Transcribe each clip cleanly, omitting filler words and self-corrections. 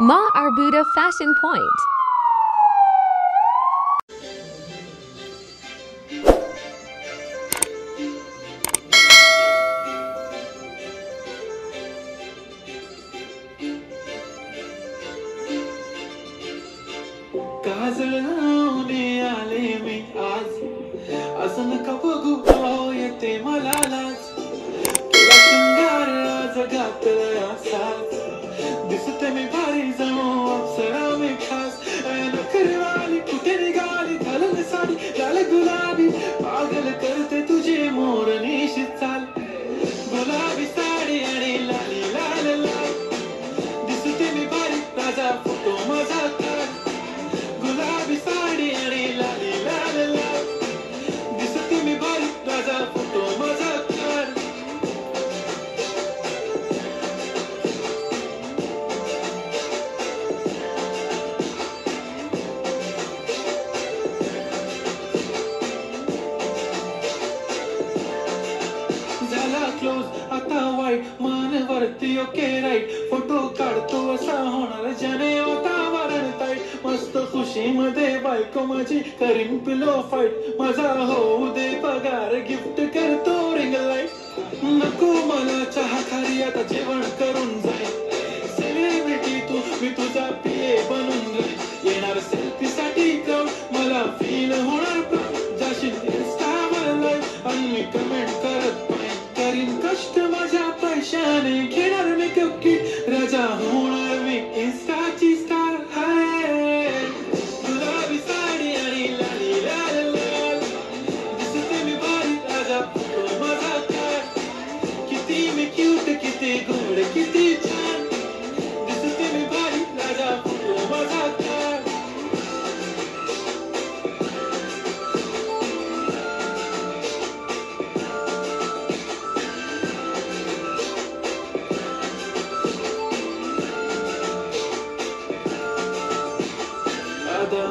Ma Arbuda Fashion Point. काजळ लावणे आले मी आज असं नका बघू येते मला लाज तुला शृंगार आज घातलाय असाच दिसते मी भारी जणू अप्सरा मी खास नखरेवाली कुठे निघाली घालून साडी लाल गुलाबी पागल करते तुझी मोरनीशी चाल गुलाबी साडी आणि लाली लाल लाल दिसते मी भारी ताजा फोटो माझा गुलाबी साडी आणि लाली लाल लाल दिसते मी भारी ताजा फोटो माझा काढ झाला क्लोज आता वाईट मान वरती ओके राईट फोटो काढतो असा होणार ज्याने वातावरण ताईट मस्त खुशी मध्ये बायको माझी करीन पिलो फाईट माझा होऊ दे पगार गिफ्ट करतो रिंग लाईट नको मला चहा खारी आता जेवण करून जाईल सेलिब्रिटी तू मी तुझा पिये बनून राहील येणार सेल्फी साठी कळ मला फील होणार जाशील इंस्टावर लाईव्ह आणि मी कमेंट करत करीन कष्ट माझ्या पैशाने घेणार मेकअप किट राजा होणार मी इंस्टाची स्टार हाय गुलाबी साडी आणि लाली लाल लाल दिसते मी भारी राजा फोटो माझा काढ किती मी क्यूट किती गोड किती छान दिसते मी भारी राजा फोटो माझा काढ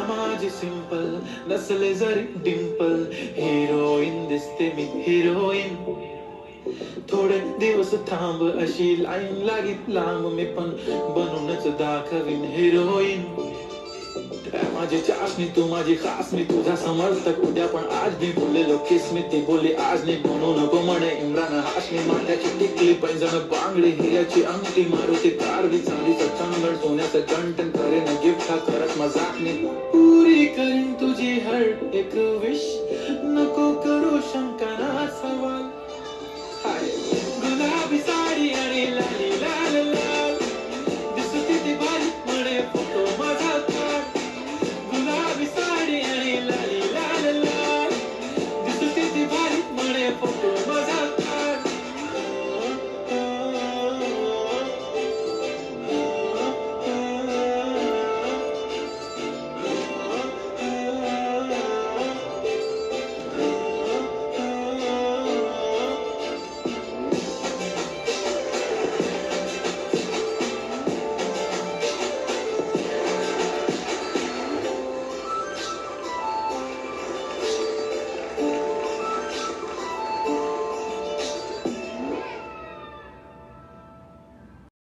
माझी सिंपल नसले जरी डिंपल हिरोईन दिसते मी हिरोईन थोडे दिवस थांब अशी लाईन लागीत लांब मी पण बनूनच दाखवीन हिरोईन माझी चाशनी तू माझी खास मी तुझा समर्थक उद्या पण आज मी बोललेलो किस मी ती बोलली आज नाही म्हणू नको म्हणे इम्रान हाशमी माथ्याची टिकली पैंजण बांगडी हिऱ्याची अंगठी मारुती कारवी चांदीचं चंगळ सोन्याचं कंटन करेन गिफ्ट हा करत मजाक मी पुरी करीन तुझी हर एक विश नको करू शंका ना सवाल हाय गुलाबी साडी आणि लाली लाल